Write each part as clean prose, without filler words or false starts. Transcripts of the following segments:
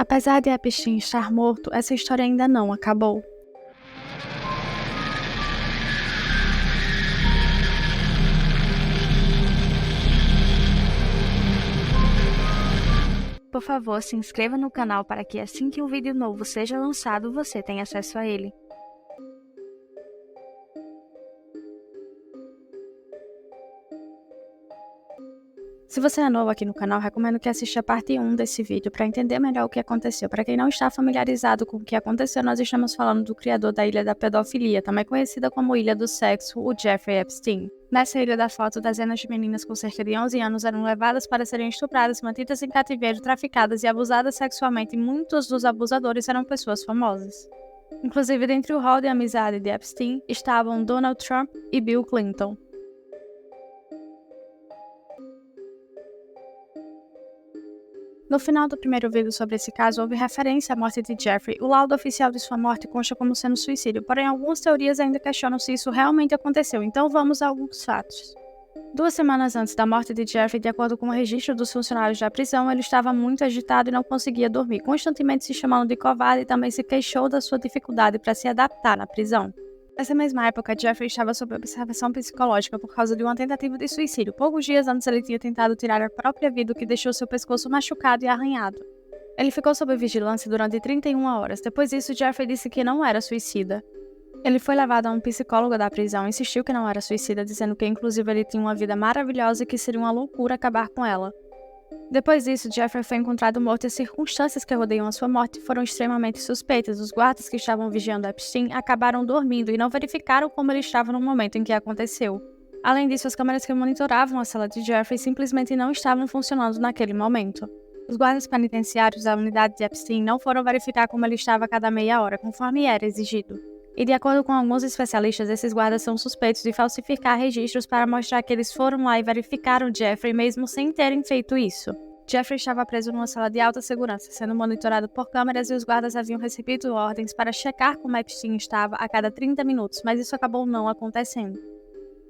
Apesar de Epstein estar morto, essa história ainda não acabou. Por favor, se inscreva no canal para que assim que um vídeo novo seja lançado, você tenha acesso a ele. Se você é novo aqui no canal, recomendo que assista a parte 1 desse vídeo para entender melhor o que aconteceu. Para quem não está familiarizado com o que aconteceu, nós estamos falando do criador da Ilha da Pedofilia, também conhecida como Ilha do Sexo, o Jeffrey Epstein. Nessa ilha da foto, dezenas de meninas com cerca de 11 anos eram levadas para serem estupradas, mantidas em cativeiro, traficadas e abusadas sexualmente, e muitos dos abusadores eram pessoas famosas. Inclusive, dentre o hall de amizade de Epstein estavam Donald Trump e Bill Clinton. No final do primeiro vídeo sobre esse caso, houve referência à morte de Jeffrey. O laudo oficial de sua morte consta como sendo suicídio, porém algumas teorias ainda questionam se isso realmente aconteceu, então vamos a alguns fatos. 2 semanas antes da morte de Jeffrey, de acordo com o registro dos funcionários da prisão, ele estava muito agitado e não conseguia dormir, constantemente se chamando de covarde e também se queixou da sua dificuldade para se adaptar na prisão. Nessa mesma época, Jeffrey estava sob observação psicológica por causa de uma tentativa de suicídio. Poucos dias antes, ele tinha tentado tirar a própria vida, o que deixou seu pescoço machucado e arranhado. Ele ficou sob vigilância durante 31 horas. Depois disso, Jeffrey disse que não era suicida. Ele foi levado a um psicólogo da prisão e insistiu que não era suicida, dizendo que inclusive ele tinha uma vida maravilhosa e que seria uma loucura acabar com ela. Depois disso, Jeffrey foi encontrado morto e as circunstâncias que rodeiam a sua morte foram extremamente suspeitas. Os guardas que estavam vigiando Epstein acabaram dormindo e não verificaram como ele estava no momento em que aconteceu. Além disso, as câmeras que monitoravam a cela de Jeffrey simplesmente não estavam funcionando naquele momento. Os guardas penitenciários da unidade de Epstein não foram verificar como ele estava a cada meia hora, conforme era exigido. E de acordo com alguns especialistas, esses guardas são suspeitos de falsificar registros para mostrar que eles foram lá e verificaram Jeffrey mesmo sem terem feito isso. Jeffrey estava preso numa sala de alta segurança, sendo monitorado por câmeras, e os guardas haviam recebido ordens para checar como Epstein estava a cada 30 minutos, mas isso acabou não acontecendo.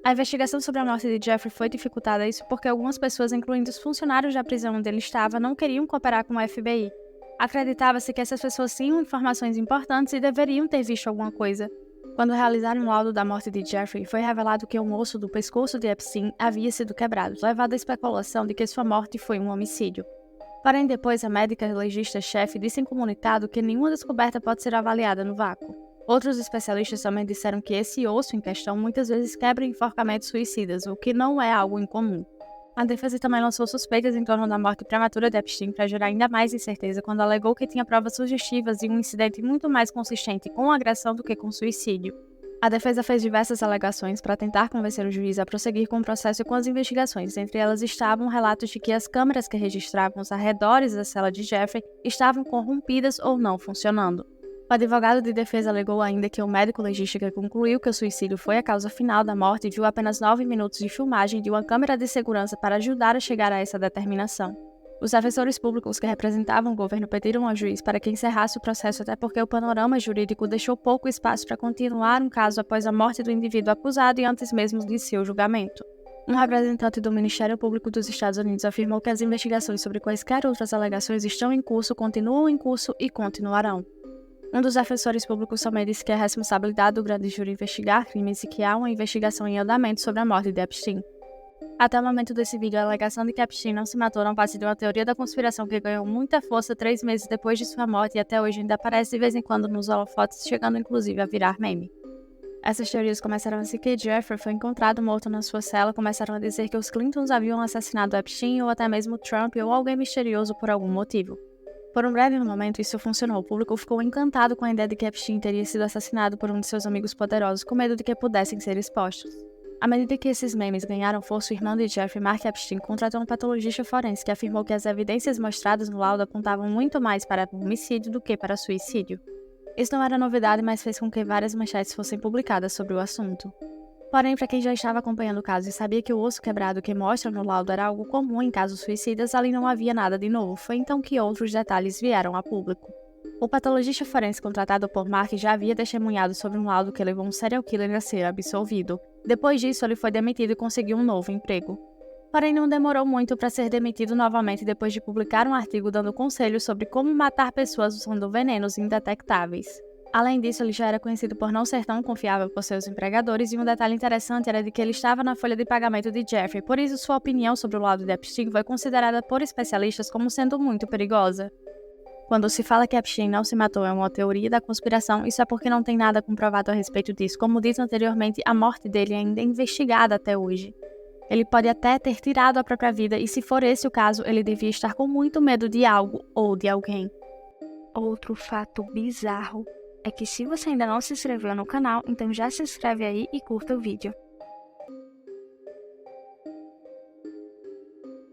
A investigação sobre a morte de Jeffrey foi dificultada, isso porque algumas pessoas, incluindo os funcionários da prisão onde ele estava, não queriam cooperar com o FBI. Acreditava-se que essas pessoas tinham informações importantes e deveriam ter visto alguma coisa. Quando realizaram o laudo da morte de Jeffrey, foi revelado que o osso do pescoço de Epstein havia sido quebrado, levando à especulação de que sua morte foi um homicídio. Porém, depois a médica legista-chefe disse em comunicado que nenhuma descoberta pode ser avaliada no vácuo. Outros especialistas também disseram que esse osso em questão muitas vezes quebra enforcamentos suicidas, o que não é algo incomum. A defesa também lançou suspeitas em torno da morte prematura de Epstein para gerar ainda mais incerteza quando alegou que tinha provas sugestivas de um incidente muito mais consistente com agressão do que com suicídio. A defesa fez diversas alegações para tentar convencer o juiz a prosseguir com o processo e com as investigações. Entre elas estavam relatos de que as câmeras que registravam os arredores da cela de Jeffrey estavam corrompidas ou não funcionando. O advogado de defesa alegou ainda que o médico legista que concluiu que o suicídio foi a causa final da morte viu apenas 9 minutos de filmagem de uma câmera de segurança para ajudar a chegar a essa determinação. Os defensores públicos que representavam o governo pediram ao juiz para que encerrasse o processo, até porque o panorama jurídico deixou pouco espaço para continuar um caso após a morte do indivíduo acusado e antes mesmo de seu julgamento. Um representante do Ministério Público dos Estados Unidos afirmou que as investigações sobre quaisquer outras alegações estão em curso, continuam em curso e continuarão. Um dos defensores públicos também disse que é responsabilidade do grande júri investigar crimes e que há uma investigação em andamento sobre a morte de Epstein. Até o momento desse vídeo, a alegação de que Epstein não se matou não passa de uma teoria da conspiração que ganhou muita força 3 meses depois de sua morte e até hoje ainda aparece de vez em quando nos holofotes, chegando inclusive a virar meme. Essas teorias começaram assim que Jeffrey foi encontrado morto na sua cela, começaram a dizer que os Clintons haviam assassinado Epstein ou até mesmo Trump ou alguém misterioso por algum motivo. Por um breve momento, isso funcionou. O público ficou encantado com a ideia de que Epstein teria sido assassinado por um de seus amigos poderosos, com medo de que pudessem ser expostos. À medida que esses memes ganharam força, o irmão de Jeffrey, Mark Epstein, contratou um patologista forense que afirmou que as evidências mostradas no laudo apontavam muito mais para homicídio do que para suicídio. Isso não era novidade, mas fez com que várias manchetes fossem publicadas sobre o assunto. Porém, para quem já estava acompanhando o caso e sabia que o osso quebrado que mostra no laudo era algo comum em casos suicidas, ali não havia nada de novo. Foi então que outros detalhes vieram a público. O patologista forense contratado por Mark já havia testemunhado sobre um laudo que levou um serial killer a ser absolvido. Depois disso, ele foi demitido e conseguiu um novo emprego. Porém, não demorou muito para ser demitido novamente depois de publicar um artigo dando conselhos sobre como matar pessoas usando venenos indetectáveis. Além disso, ele já era conhecido por não ser tão confiável por seus empregadores, e um detalhe interessante era de que ele estava na folha de pagamento de Jeffrey, por isso sua opinião sobre o laudo de Epstein foi considerada por especialistas como sendo muito perigosa. Quando se fala que Epstein não se matou é uma teoria da conspiração, isso é porque não tem nada comprovado a respeito disso. Como dito anteriormente, a morte dele ainda é investigada até hoje. Ele pode até ter tirado a própria vida, e se for esse o caso, ele devia estar com muito medo de algo ou de alguém. Outro fato bizarro é que se você ainda não se inscreveu no canal, então já se inscreve aí e curta o vídeo.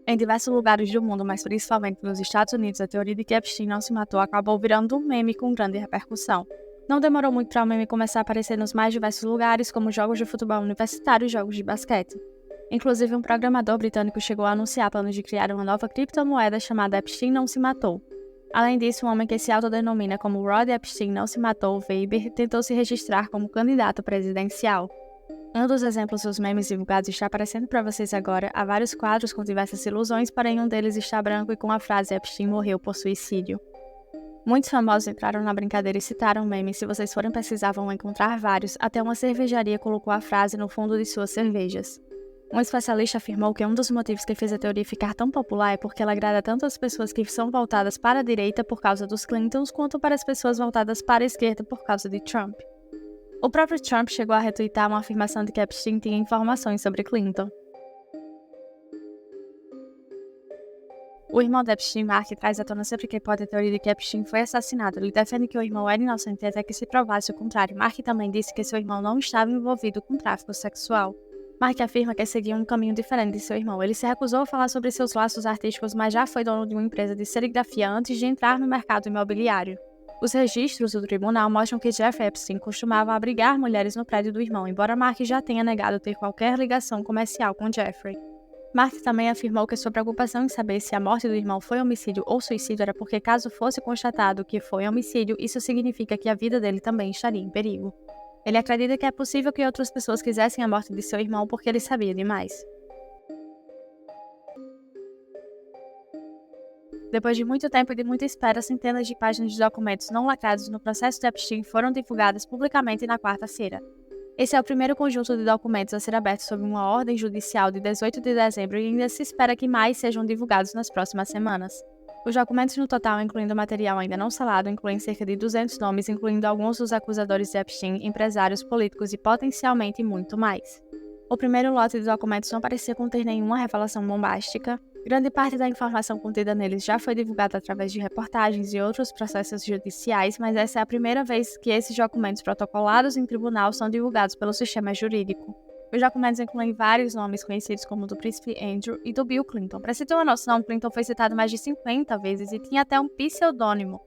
Em diversos lugares do mundo, mas principalmente nos Estados Unidos, a teoria de que Epstein não se matou acabou virando um meme com grande repercussão. Não demorou muito para o meme começar a aparecer nos mais diversos lugares, como jogos de futebol universitário e jogos de basquete. Inclusive, um programador britânico chegou a anunciar planos de criar uma nova criptomoeda chamada Epstein não se matou. Além disso, um homem que se autodenomina como Rod Epstein não se matou, Weber, tentou se registrar como candidato presidencial. Um dos exemplos dos memes divulgados está aparecendo para vocês agora. Há vários quadros com diversas ilusões, porém um deles está branco e com a frase Epstein morreu por suicídio. Muitos famosos entraram na brincadeira e citaram o meme. Se vocês forem pesquisar, vão encontrar vários. Até uma cervejaria colocou a frase no fundo de suas cervejas. Um especialista afirmou que um dos motivos que fez a teoria ficar tão popular é porque ela agrada tanto as pessoas que são voltadas para a direita por causa dos Clintons, quanto para as pessoas voltadas para a esquerda por causa de Trump. O próprio Trump chegou a retweetar uma afirmação de que Epstein tinha informações sobre Clinton. O irmão de Epstein, Mark, traz à tona sempre que pode a teoria de que Epstein foi assassinado. Ele defende que o irmão era inocente até que se provasse o contrário. Mark também disse que seu irmão não estava envolvido com tráfico sexual. Mark afirma que seguia um caminho diferente de seu irmão. Ele se recusou a falar sobre seus laços artísticos, mas já foi dono de uma empresa de serigrafia antes de entrar no mercado imobiliário. Os registros do tribunal mostram que Jeffrey Epstein costumava abrigar mulheres no prédio do irmão, embora Mark já tenha negado ter qualquer ligação comercial com Jeffrey. Mark também afirmou que sua preocupação em saber se a morte do irmão foi homicídio ou suicídio era porque, caso fosse constatado que foi homicídio, isso significa que a vida dele também estaria em perigo. Ele acredita que é possível que outras pessoas quisessem a morte de seu irmão porque ele sabia demais. Depois de muito tempo e de muita espera, centenas de páginas de documentos não lacrados no processo de Epstein foram divulgadas publicamente na quarta-feira. Esse é o primeiro conjunto de documentos a ser aberto sob uma ordem judicial de 18 de dezembro e ainda se espera que mais sejam divulgados nas próximas semanas. Os documentos no total, incluindo material ainda não selado, incluem cerca de 200 nomes, incluindo alguns dos acusadores de Epstein, empresários, políticos e potencialmente muito mais. O primeiro lote de documentos não parecia conter nenhuma revelação bombástica. Grande parte da informação contida neles já foi divulgada através de reportagens e outros processos judiciais, mas essa é a primeira vez que esses documentos protocolados em tribunal são divulgados pelo sistema jurídico. Os documentos incluem vários nomes conhecidos como o do príncipe Andrew e do Bill Clinton. Para se ter uma noção, Clinton foi citado mais de 50 vezes e tinha até um pseudônimo.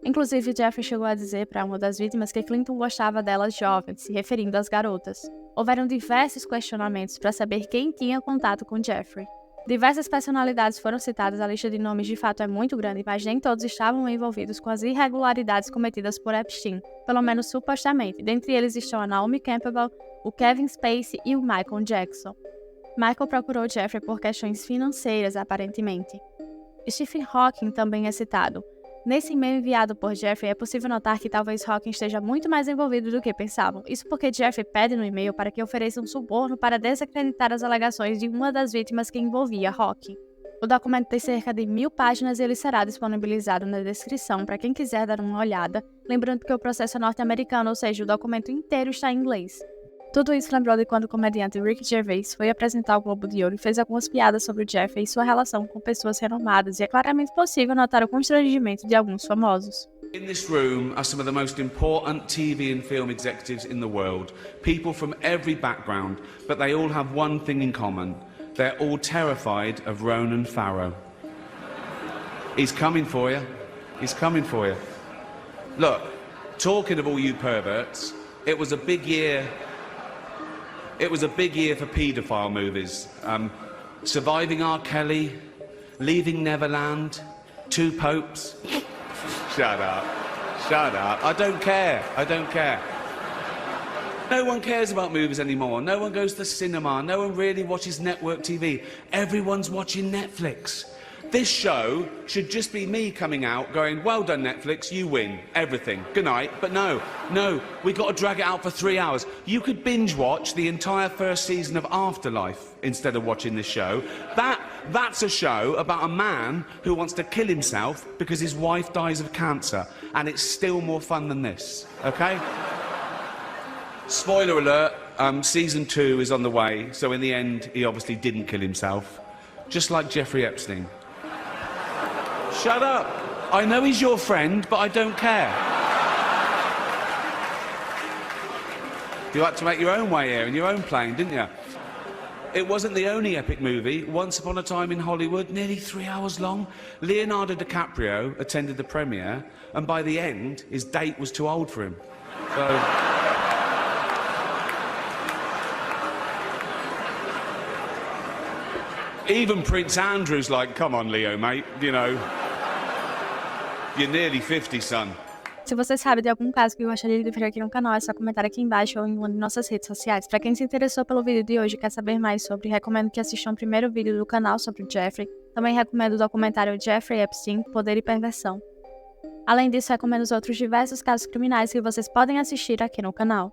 Inclusive, Jeffrey chegou a dizer para uma das vítimas que Clinton gostava delas jovens, se referindo às garotas. Houveram diversos questionamentos para saber quem tinha contato com Jeffrey. Diversas personalidades foram citadas, a lista de nomes de fato é muito grande, mas nem todos estavam envolvidos com as irregularidades cometidas por Epstein, pelo menos supostamente. Dentre eles estão a Naomi Campbell, o Kevin Spacey e o Michael Jackson. Michael procurou Jeffrey por questões financeiras, aparentemente. Stephen Hawking também é citado. Nesse e-mail enviado por Jeffrey, é possível notar que talvez Hawking esteja muito mais envolvido do que pensavam. Isso porque Jeffrey pede no e-mail para que ofereça um suborno para desacreditar as alegações de uma das vítimas que envolvia Hawking. O documento tem cerca de 1000 páginas e ele será disponibilizado na descrição para quem quiser dar uma olhada, lembrando que o processo é norte-americano, ou seja, o documento inteiro está em inglês. Tudo isso lembrou de quando o comediante Ricky Gervais foi apresentar o Globo de Ouro e fez algumas piadas sobre o Jeffrey e sua relação com pessoas renomadas, e é claramente possível notar o constrangimento de alguns famosos. In this room are some of the most important TV and film executives in the world, people from every background, but they all have one thing in common. They're all terrified of Ronan Farrow. He's coming for you. He's coming for you. Look, talking of all you perverts, it was a big year for paedophile movies. Surviving R. Kelly, Leaving Neverland, Two Popes. Shut up. Shut up. I don't care. No one cares about movies anymore. No one goes to the cinema. No one really watches network TV. Everyone's watching Netflix. This show should just be me coming out going, well done, Netflix, you win everything. Good night. But no, we got to drag it out for 3 hours. You could binge watch the entire first season of Afterlife instead of watching this show. That's a show about a man who wants to kill himself because his wife dies of cancer. And it's still more fun than this, OK? Spoiler alert, season 2 is on the way, so in the end, he obviously didn't kill himself. Just like Jeffrey Epstein. Shut up. I know he's your friend, but I don't care. You had to make your own way here in your own plane, didn't you? It wasn't the only epic movie. Once Upon a Time in Hollywood, nearly 3 hours long. Leonardo DiCaprio attended the premiere, and by the end, his date was too old for him. So... Even Prince Andrew's like, come on, Leo, mate, you know. You're nearly 50, son. Se você sabe de algum caso que gostaria de ver aqui no canal, é só comentar aqui embaixo ou em uma de nossas redes sociais. Para quem se interessou pelo vídeo de hoje e quer saber mais sobre, recomendo que assistam o primeiro vídeo do canal sobre o Jeffrey. Também recomendo o documentário Jeffrey Epstein, Poder e Perversão. Além disso, recomendo os outros diversos casos criminais que vocês podem assistir aqui no canal.